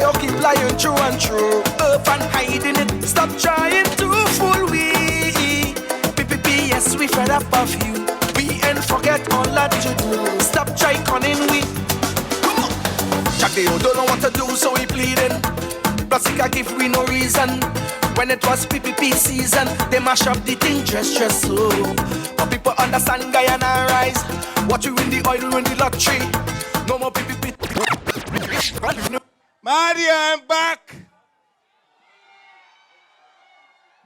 you keep lying true and true. Up and hiding it, stop trying to fool we. PPP, yes, we fed up of you. We ain't forget all that you do. Stop try conning we. Come on. Jack the don't know what to do, so he pleading. Plus he can give we no reason. When it was PPP season, they mash up the thing just so. But people understand Guyana rise. What you win the oil, you win the lottery. No more PPP. Madia, I'm back.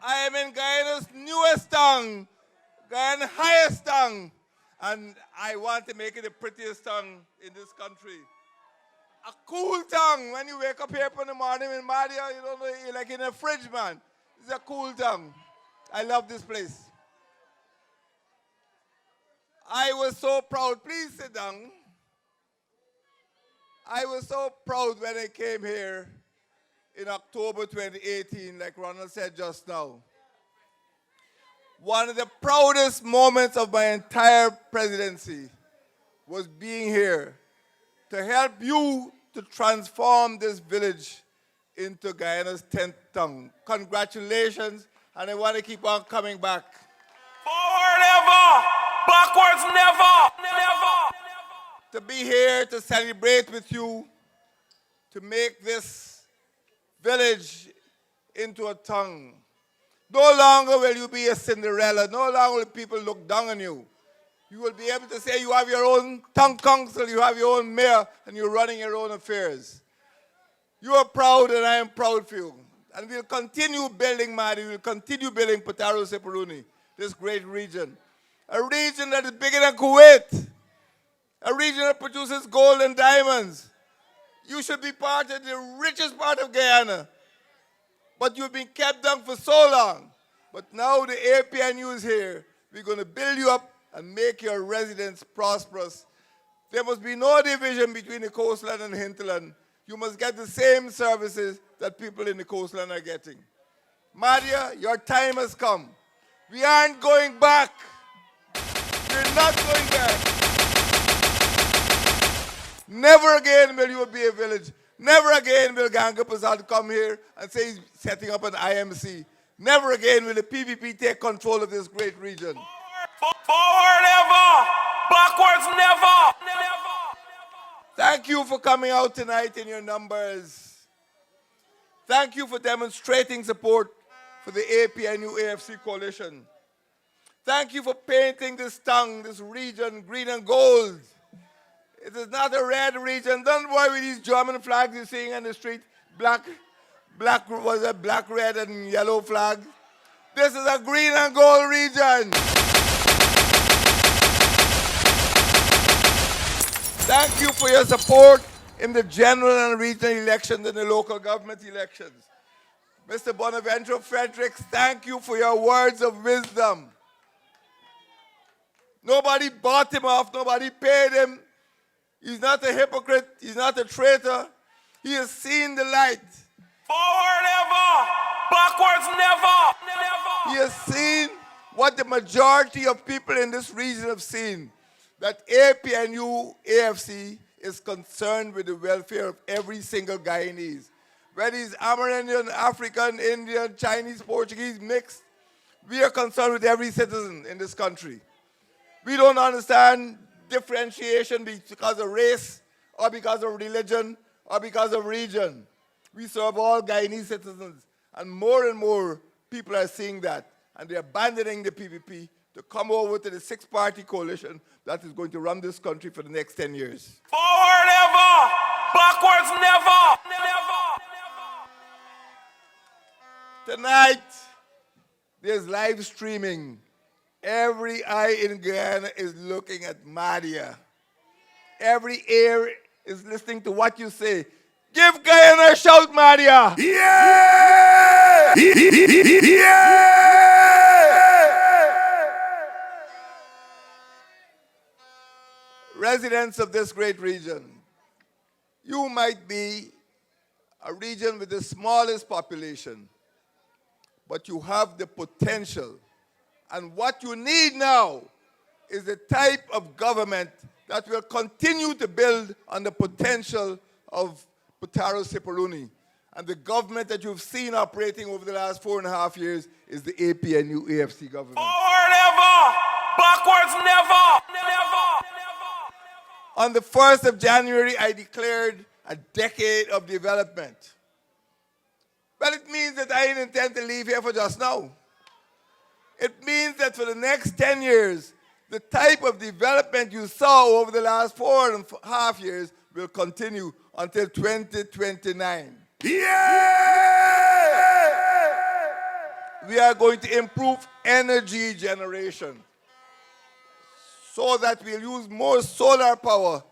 I am in Guyana's newest town, Guyana's highest town, and I want to make it the prettiest town in this country. A cool town. When you wake up here in the morning in Madia, you don't know, you're like in a fridge, man. It's a cool town. I love this place. I was so proud. Please sit down. I was so proud when I came here in October 2018, like Ronald said just now. One of the proudest moments of my entire presidency was being here to help you to transform this village into Guyana's 10th town. Congratulations, and I want to keep on coming back. Forward ever, backwards never, never. To be here to celebrate with you, to make this village into a town. No longer will you be a Cinderella. No longer will people look down on you. You will be able to say you have your own town council, you have your own mayor, and you're running your own affairs. You are proud, and I am proud for you. And we'll continue building Madi, we'll continue building Putaro Seperuni, this great region. A region that is bigger than Kuwait. A region that produces gold and diamonds. You should be part of the richest part of Guyana. But you've been kept down for so long. But now the APNU is here. We're going to build you up and make your residents prosperous. There must be no division between the coastline and hinterland. You must get the same services that people in the coastline are getting. Madia, your time has come. We aren't going back. We're not going back. Never again will you be a village. Never again will Ganga Prasad come here and say he's setting up an IMC. Never again will the PPP take control of this great region. Forward ever, backwards never. Thank you for coming out tonight in your numbers. Thank you for demonstrating support for the APNU AFC coalition. Thank you for painting this town, this region, green and gold. It is not a red region. Don't worry with these German flags you're seeing on the street. Black, red, and yellow flag. This is a green and gold region. Thank you for your support in the general and regional elections and the local government elections. Mr. Bonaventure Fredericks, thank you for your words of wisdom. Nobody bought him off, nobody paid him. He's not a hypocrite, he's not a traitor. He has seen the light. Forward ever, backwards never. He has seen what the majority of people in this region have seen. That APNU AFC is concerned with the welfare of every single Guyanese. Whether he's Amerindian, African, Indian, Chinese, Portuguese, mixed, we are concerned with every citizen in this country. We don't understand differentiation because of race, or because of religion, or because of region. We serve all Guyanese citizens, and more people are seeing that, and they're abandoning the PPP to come over to the six-party coalition that is going to run this country for the next 10 years. Forward ever, backwards never. Tonight, there's live streaming. Every eye in Guyana is looking at Madia. Every ear is listening to what you say. Give Guyana a shout, Madia! Yeah! Yeah! Residents of this great region, you might be a region with the smallest population, but you have the potential. And what you need now is the type of government that will continue to build on the potential of Putaro Siparuni. And the government that you've seen operating over the last 4.5 years is the APNU AFC government. Forward ever, backwards never, never. On the 1st of January, I declared a decade of development. Well, it means that I didn't intend to leave here for just now. It means that for the next 10 years, the type of development you saw over the last 4.5 years will continue until 2029. Yeah! We are going to improve energy generation so that we'll use more solar power.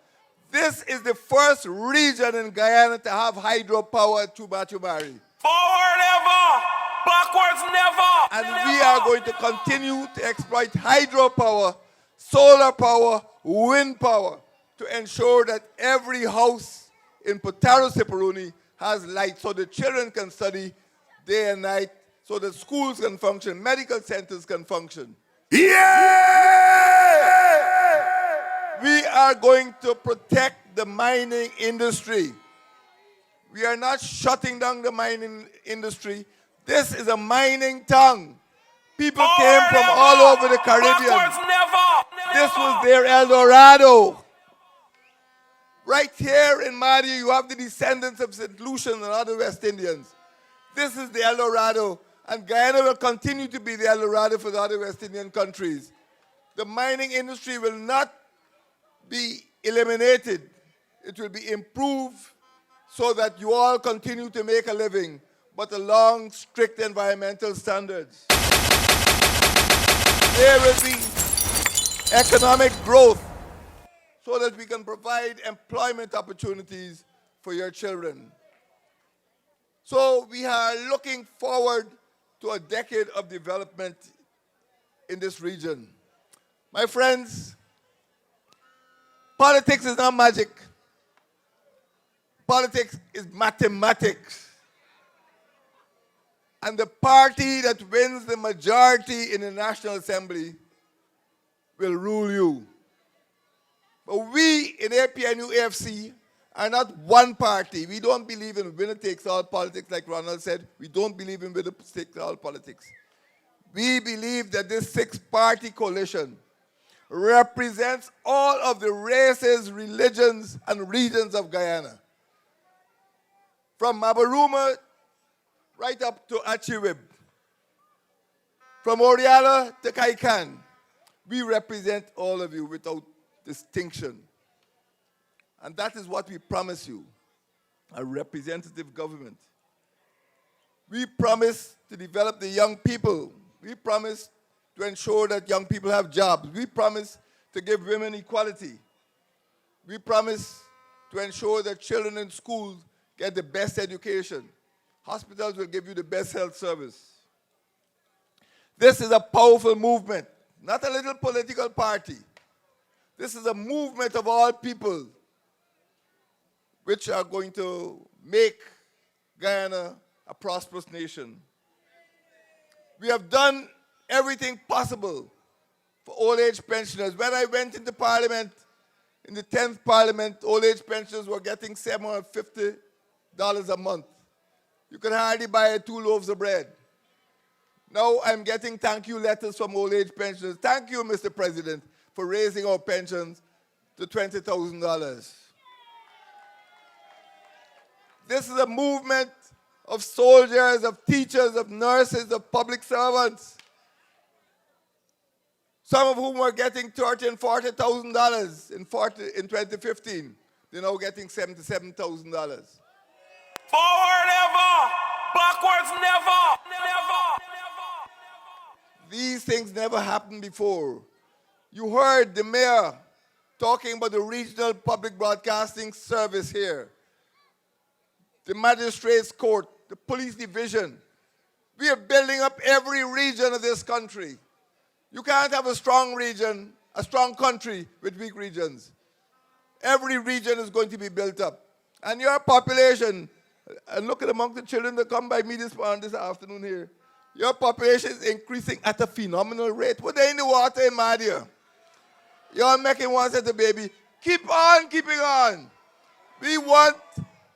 This is the first region in Guyana to have hydropower at Tuba-Tubari. Forward ever, backwards never. And we are going to continue to exploit hydropower, solar power, wind power to ensure that every house in Putaro Siparuni has light so the children can study day and night, so that schools can function, medical centers can function. Yeah! We are going to protect the mining industry. We are not shutting down the mining industry. This is a mining town. People came from all over the Caribbean. This was their El Dorado. Right here in Madi, you have the descendants of St. Lucian and other West Indians. This is the El Dorado, and Guyana will continue to be the El Dorado for the other West Indian countries. The mining industry will not be eliminated. It will be improved so that you all continue to make a living, but along strict environmental standards. There will be economic growth so that we can provide employment opportunities for your children. So we are looking forward to a decade of development in this region. My friends, politics is not magic. Politics is mathematics. And the party that wins the majority in the National Assembly will rule you. But we in APNU AFC are not one party. We don't believe in winner-takes-all politics, like Ronald said. We don't believe in winner-takes-all politics. We believe that this six-party coalition represents all of the races, religions, and regions of Guyana. From Mabaruma right up to Achiwib. From Oriala to Kaikan. We represent all of you without distinction. And that is what we promise you, a representative government. We promise to develop the young people. We promise to ensure that young people have jobs. We promise to give women equality. We promise to ensure that children in schools get the best education. Hospitals will give you the best health service. This is a powerful movement, not a little political party. This is a movement of all people which are going to make Guyana a prosperous nation. We have done everything possible for old age pensioners. When I went into Parliament, in the 10th Parliament, old age pensioners were getting $750 a month. You could hardly buy 2 loaves of bread. Now I'm getting thank you letters from old age pensioners. Thank you, Mr. President, for raising our pensions to $20,000. This is a movement of soldiers, of teachers, of nurses, of public servants. Some of whom were getting $30,000 and $40,000 in 2015. They're now getting $77,000. Forward ever, backwards never, never. These things never happened before. You heard the mayor talking about the regional public broadcasting service here, the magistrates court, the police division. We are building up every region of this country. You can't have a strong region, a strong country with weak regions. Every region is going to be built up. And your population, and look at among the children that come by me this afternoon here, your population is increasing at a phenomenal rate. What they in the water in Madia? You're making one set of baby. Keep on keeping on. We want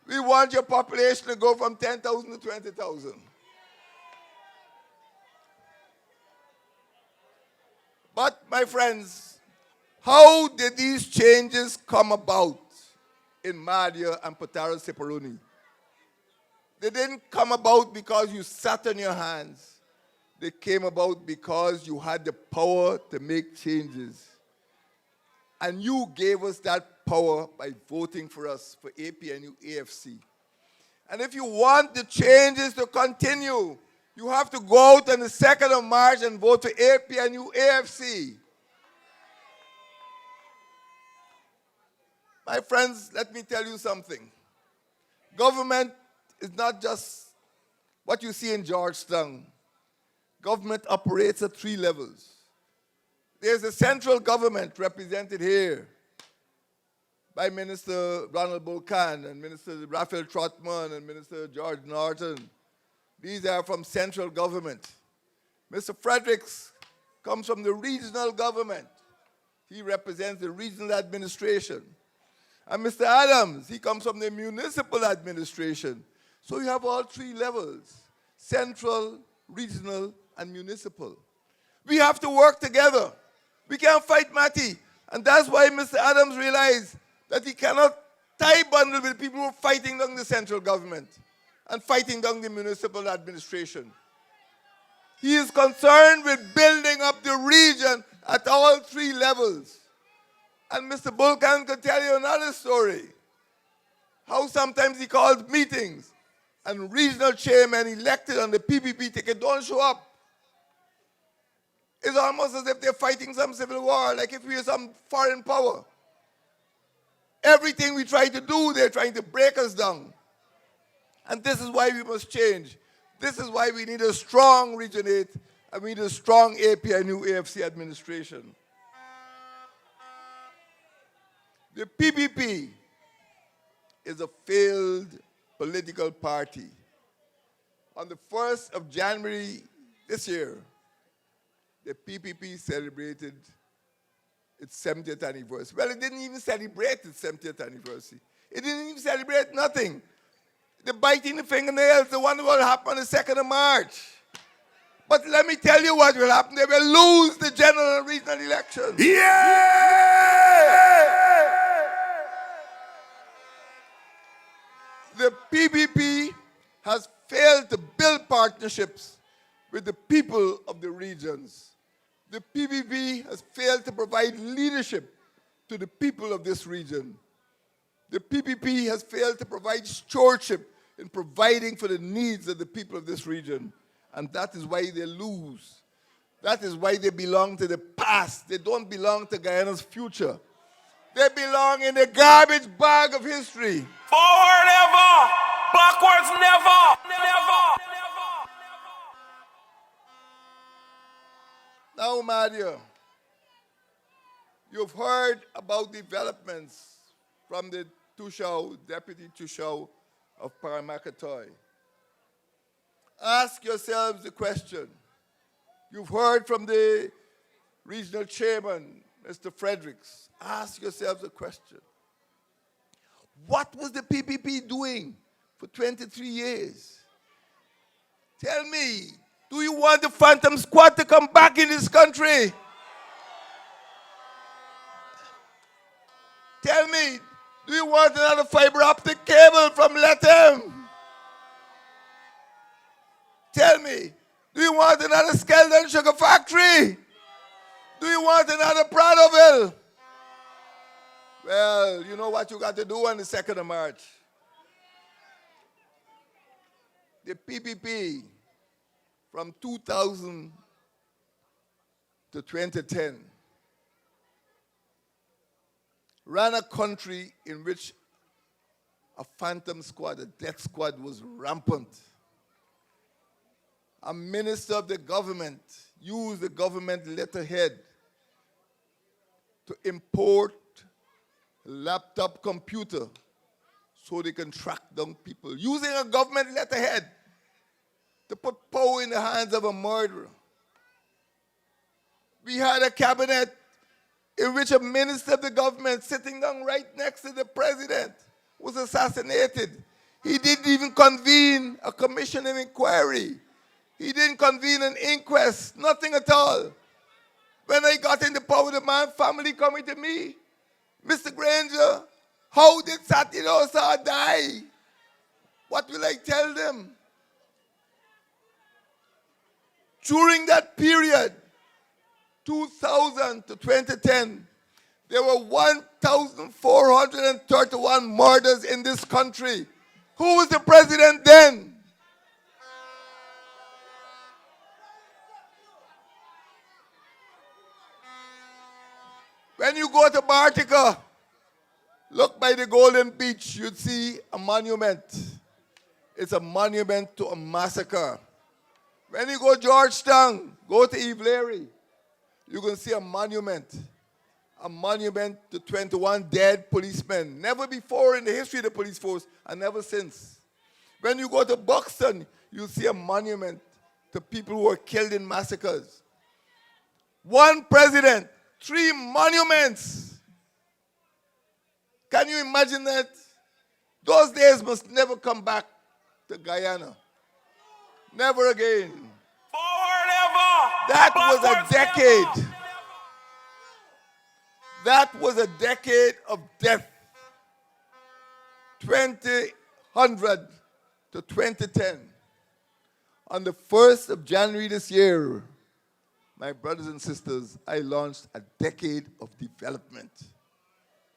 We want your population to go from 10,000 to 20,000. But, my friends, how did these changes come about in Madhya and Patara Siparuni? They didn't come about because you sat on your hands. They came about because you had the power to make changes. And you gave us that power by voting for us, for APNU AFC. And if you want the changes to continue, you have to go out on the 2nd of March and vote for APNU AFC. My friends, let me tell you something. Government is not just what you see in Georgetown. Government operates at 3 levels. There's a central government represented here by Minister Ronald Bulkan and Minister Raphael Trotman and Minister George Norton. These are from central government. Mr. Fredericks comes from the regional government. He represents the regional administration. And Mr. Adams, he comes from the municipal administration. So you have all 3 levels, central, regional, and municipal. We have to work together. We can't fight Matty. And that's why Mr. Adams realized that he cannot tie bundle with people who are fighting down the central government and fighting down the municipal administration. He is concerned with building up the region at all 3 levels. And Mr. Bulkan could tell you another story. How sometimes he calls meetings and regional chairmen elected on the PPP ticket don't show up. It's almost as if they're fighting some civil war, like if we are some foreign power. Everything we try to do, they're trying to break us down. And this is why we must change. This is why we need a strong Region 8 and we need a strong APNU AFC administration. The PPP is a failed political party. On the 1st of January this year, the PPP celebrated its 70th anniversary. Well, it didn't even celebrate its 70th anniversary. It didn't even celebrate nothing. The biting the fingernails, the one that will happen on the 2nd of March. But let me tell you what will happen. They will lose the general and regional elections. Yeah! The PPP has failed to build partnerships with the people of the regions. The PPP has failed to provide leadership to the people of this region. The PPP has failed to provide stewardship in providing for the needs of the people of this region. And that is why they lose. That is why they belong to the past. They don't belong to Guyana's future. They belong in the garbage bag of history. Forward ever, backwards never, never. Now, Madhya, you've heard about developments from the Tushau, Deputy Tushau of Paramakatoy. Ask yourselves the question. You've heard from the regional chairman, Mr. Fredericks. Ask yourselves a question. What was the PPP doing for 23 years? Tell me, do you want the Phantom Squad to come back in this country? Tell me, do you want another fiber optic cable from Latam? Tell me, do you want another Skeldon sugar factory? Do you want another Pradoville? Well, you know what you got to do on the 2nd of March. The PPP from 2000 to 2010 ran a country in which a phantom squad, a death squad was rampant. A minister of the government used the government letterhead to import a laptop computer so they can track down people, using a government letterhead to put power in the hands of a murderer. We had a cabinet in which a minister of the government sitting down right next to the president was assassinated. He didn't even convene a commission of inquiry. He didn't convene an inquest, nothing at all. When I got in the power, the man family coming to me, Mr. Granger, how did Satinosa die? What will I tell them? During that period, 2000 to 2010, there were 1,431 murders in this country. Who was the president then? When you go to Bartica, look by the Golden Beach, you'd see a monument. It's a monument to a massacre. When you go to Georgetown, go to Eve Leary, you can see a monument to 21 dead policemen. Never before in the history of the police force, and never since. When you go to Buxton, you'll see a monument to people who were killed in massacres. One president, 3 monuments. Can you imagine that? Those days must never come back to Guyana. Never again. Forward ever. That was a decade. That was a decade of death. 2000 to 2010. On the 1st of January this year, my brothers and sisters, I launched a decade of development.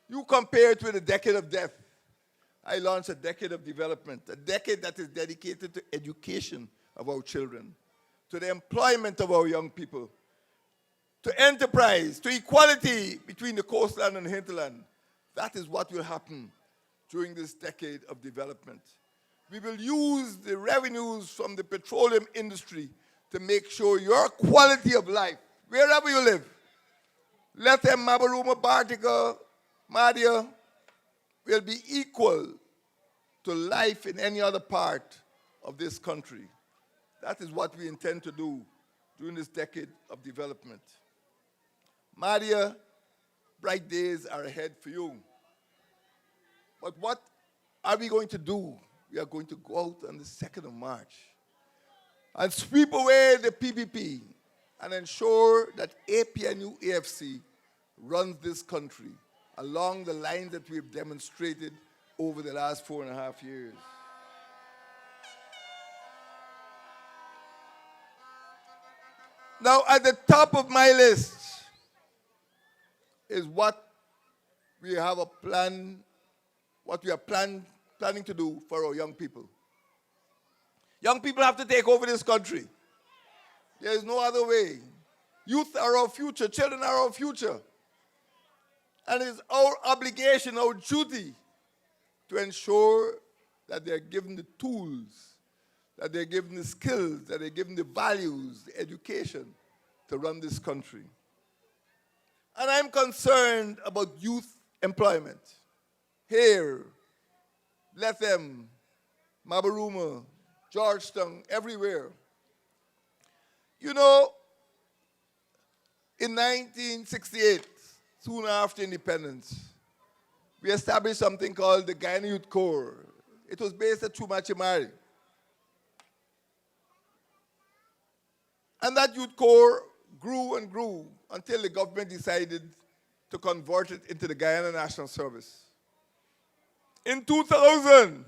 You compare it with a decade of death. I launched a decade of development, a decade that is dedicated to education of our children, to the employment of our young people, to enterprise, to equality between the coastland and hinterland. That is what will happen during this decade of development. We will use the revenues from the petroleum industry to make sure your quality of life, wherever you live, let them Mabaruma, Bartica, Madia, will be equal to life in any other part of this country. That is what we intend to do during this decade of development. Madia, bright days are ahead for you. But what are we going to do? We are going to go out on the 2nd of March and sweep away the PPP and ensure that APNU AFC runs this country along the lines that we've demonstrated over the last 4.5 years. Now, at the top of my list is what we have a plan, what we are planning to do for our young people. Young people have to take over this country. There is no other way. Youth are our future. Children are our future. And it is our obligation, our duty, to ensure that they're given the tools, that they're given the skills, that they're given the values, the education to run this country. And I'm concerned about youth employment. Here, Lethem, Mabaruma, Georgetown, everywhere. You know, in 1968, soon after independence, we established something called the Guyana Youth Corps. It was based at Chumachimari. And that youth corps grew and grew until the government decided to convert it into the Guyana National Service. In 2000,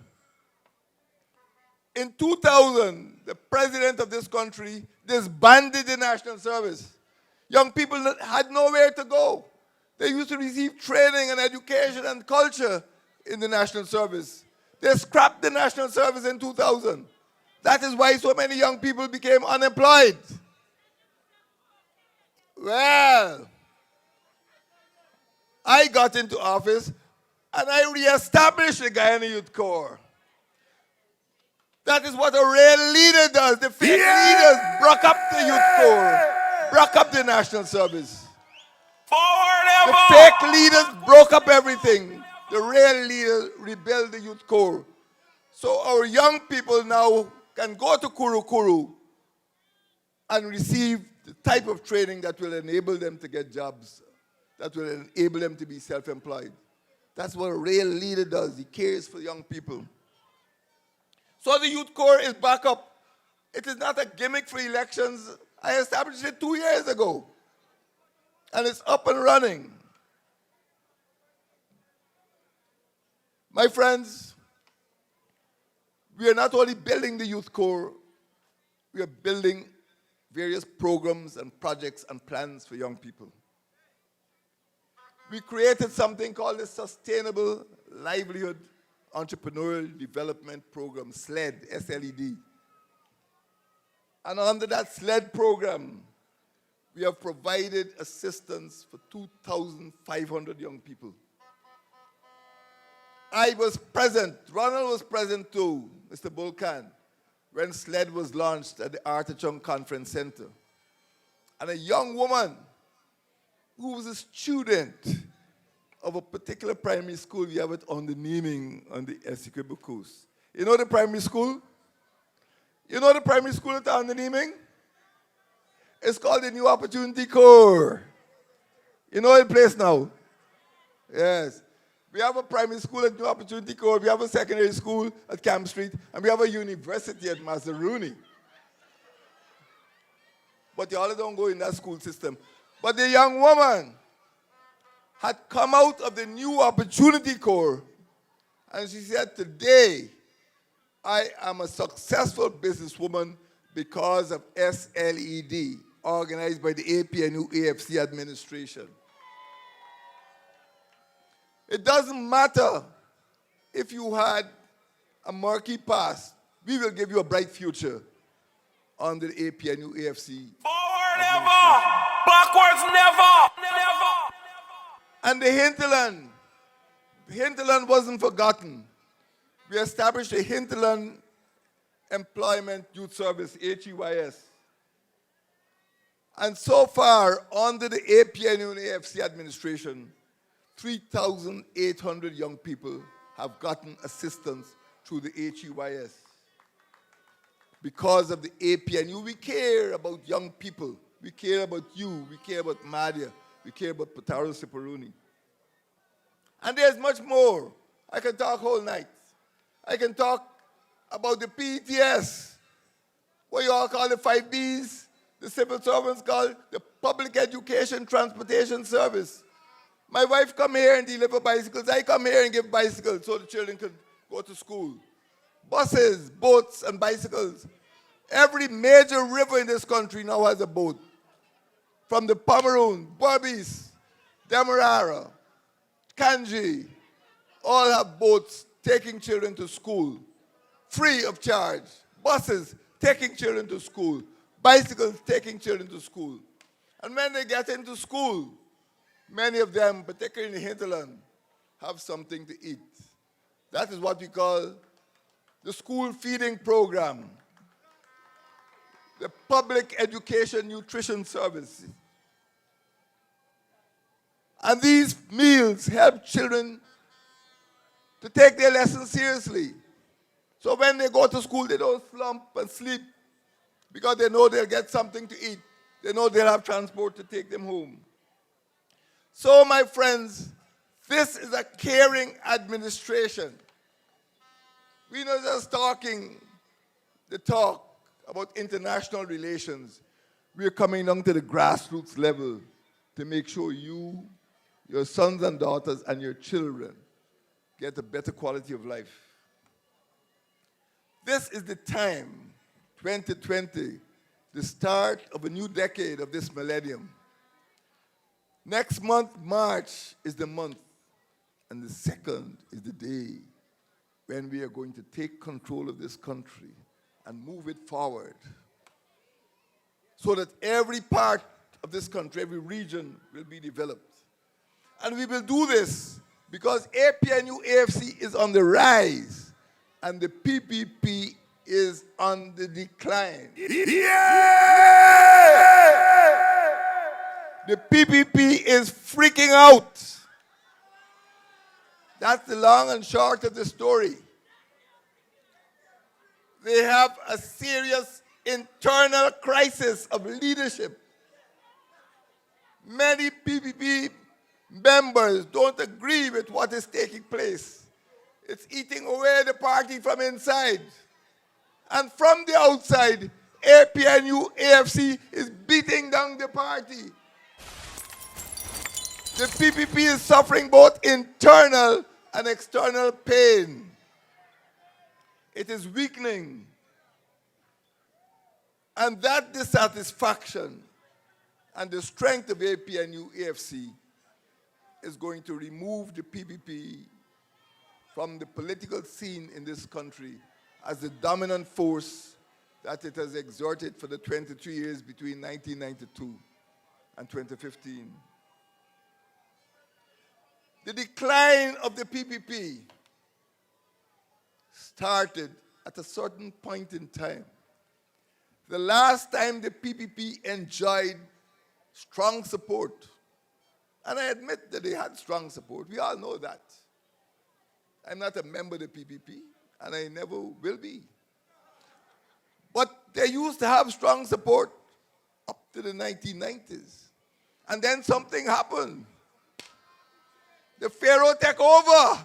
the president of this country disbanded the National Service. Young people had nowhere to go. They used to receive training and education and culture in the National Service. They scrapped the National Service in 2000. That is why so many young people became unemployed. Well, I got into office and I reestablished the Guyana Youth Corps. That is what a real leader does. The fake leaders broke up the Youth Corps, broke up the National Service. Forward The fake leaders broke up everything. The real leaders rebuilt the Youth Corps. So our young people now can go to Kuru Kuru and receive the type of training that will enable them to get jobs, that will enable them to be self-employed. That's what a real leader does. He cares for young people. So the Youth Corps is back up. It is not a gimmick for elections. I established it 2 years ago. And it's up and running. My friends, we are not only building the Youth Corps, we are building various programs and projects and plans for young people. We created something called the Sustainable Livelihood Entrepreneurial Development Program, SLED, S-L-E-D. And under that SLED program, we have provided assistance for 2,500 young people. I was present, Ronald was present too, Mr. Bulkan, when SLED was launched at the Arthur Chung Conference Center. And a young woman who was a student of a particular primary school, we have it on the naming on the Essequibo Coast. You know the primary school? You know the primary school at on the naming? It's called the New Opportunity Corps. You know the place now? Yes. We have a primary school at New Opportunity Corps, we have a secondary school at Camp Street, and we have a university at Mazaruni. But y'all don't go in that school system. But the young woman had come out of the New Opportunity Corps, and she said, today, I am a successful businesswoman because of SLED, organized by the APNU AFC administration. It doesn't matter if you had a murky past, we will give you a bright future under the APNU AFC. Forward ever, backwards never, never. And the hinterland wasn't forgotten. We established the Hinterland Employment Youth Service, HEYS. And so far, under the APNU and AFC administration, 3,800 young people have gotten assistance through the HEYS. Because of the APNU, we care about young people. We care about you. We care about Madia. We care about Pataro Siparuni. And there's much more. I can talk whole night. I can talk about the PETS, what you all call the 5Bs, the civil servants call the Public Education Transportation Service. My wife come here and deliver bicycles. I come here and give bicycles so the children can go to school. Buses, boats, and bicycles. Every major river in this country now has a boat. From the Pomeroon, Barbies, Demerara, Kanji, all have boats taking children to school, free of charge. Buses taking children to school. Bicycles taking children to school. And when they get into school, many of them, particularly in the hinterland, have something to eat. That is what we call the school feeding program, the public education nutrition service. And these meals help children to take their lessons seriously. So when they go to school, they don't slump and sleep because they know they'll get something to eat. They know they'll have transport to take them home. So, my friends, this is a caring administration. We're not just talking the talk about international relations. We're coming down to the grassroots level to make sure you, your sons and daughters, and your children get a better quality of life. This is the time, 2020, the start of a new decade of this millennium. Next month, March, is the month, and the 2nd is the day when we are going to take control of this country and move it forward so that every part of this country, every region will be developed. And we will do this because APNU AFC is on the rise and the PPP is on the decline. Yeah! The PPP is freaking out. That's the long and short of the story. They have a serious internal crisis of leadership. Many PPP members don't agree with what is taking place. It's eating away the party from inside. And from the outside, APNU, AFC is beating down the party. The PPP is suffering both internal and external pain. It is weakening. And that dissatisfaction and the strength of APNU, AFC is going to remove the PPP from the political scene in this country as the dominant force that it has exerted for the 23 years between 1992 and 2015. The decline of the PPP started at a certain point in time. The last time the PPP enjoyed strong support, and I admit that they had strong support, we all know that. I'm not a member of the PPP, and I never will be. But they used to have strong support up to the 1990s. And then something happened. The Pharaoh took over.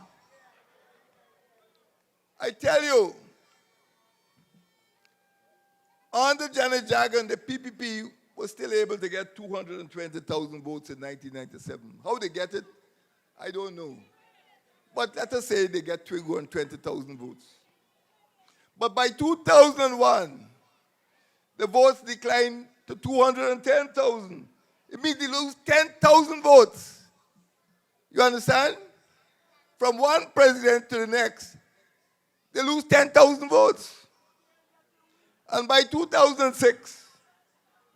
I tell you, under Janet Jagan, the PPP was still able to get 220,000 votes in 1997. How they get it, I don't know. But let us say they get 220,000 votes. But by 2001, the votes declined to 210,000. It means they lose 10,000 votes. You understand? From one president to the next, they lose 10,000 votes. And by 2006,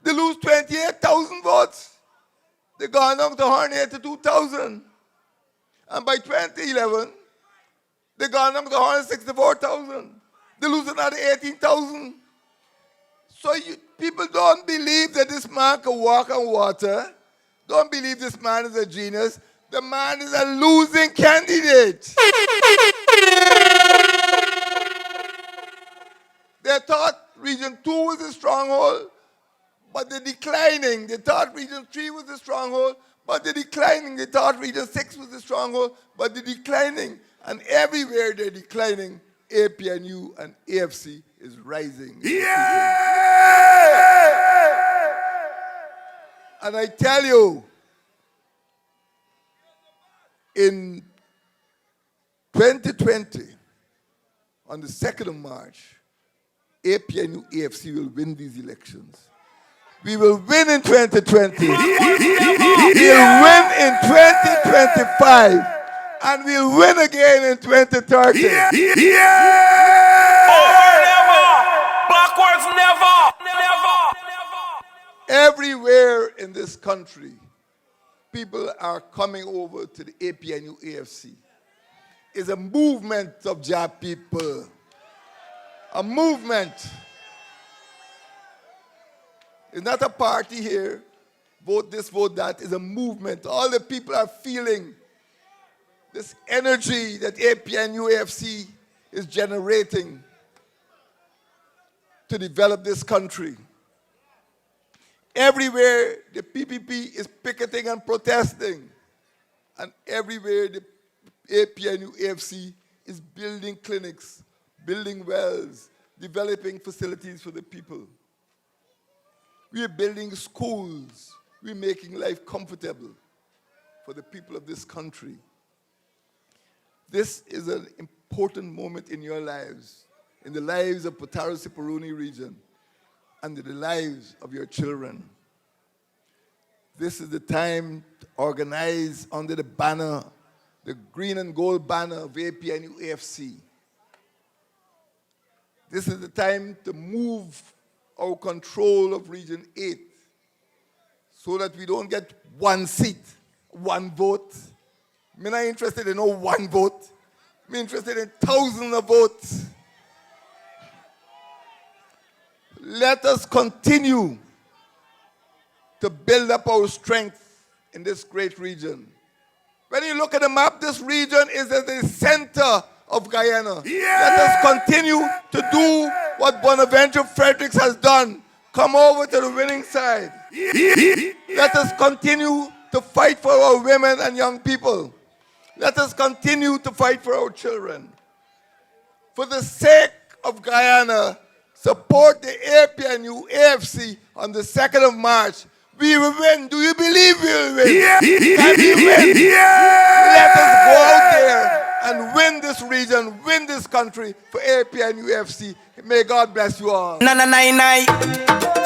they lose 28,000 votes. They gone down to 182,000. And by 2011, they gone down to 164,000. They lose another 18,000. So people don't believe that this man can walk on water. Don't believe this man is a genius. The man is a losing candidate. They thought Region 2 was a stronghold, but they're declining. They thought Region 3 was a stronghold, but they're declining. They thought Region 6 was a stronghold, but they're declining. And everywhere they're declining, APNU and AFC is rising. Yeah! And I tell you, in 2020, on the 2nd of March, APNU AFC will win these elections. We will win in 2020. We'll win in 2025. And we'll win again in 2030. Yeah! Forward never! Backwards never! Everywhere in this country, people are coming over to the APNU AFC. It's a movement of Jah people. A movement. It's not a party here. Vote this, vote that. It's a movement. All the people are feeling this energy that APNU AFC is generating to develop this country. Everywhere the PPP is picketing and protesting, and everywhere the APNU AFC is building clinics, building wells, developing facilities for the people. We are building schools. We're making life comfortable for the people of this country. This is an important moment in your lives, in the lives of Potaro-Siparuni region, and in the lives of your children. This is the time to organize under the banner, the green and gold banner of APNU AFC. This is the time to move our control of Region 8 so that we don't get one seat, one vote. I'm not interested in no one vote. I'm interested in thousands of votes. Let us continue to build up our strength in this great region. When you look at the map, this region is at the center of Guyana. Yeah! Let us continue to do what Bonaventure Fredericks has done. Come over to the winning side. Yeah! Let us continue to fight for our women and young people. Let us continue to fight for our children. For the sake of Guyana, support the APNU AFC on the 2nd of March. We will win. Do you believe we will win? Yeah, Can we win? yeah. Let us go out there and win this region, win this country for APNU AFC. May God bless you all. Na na na na.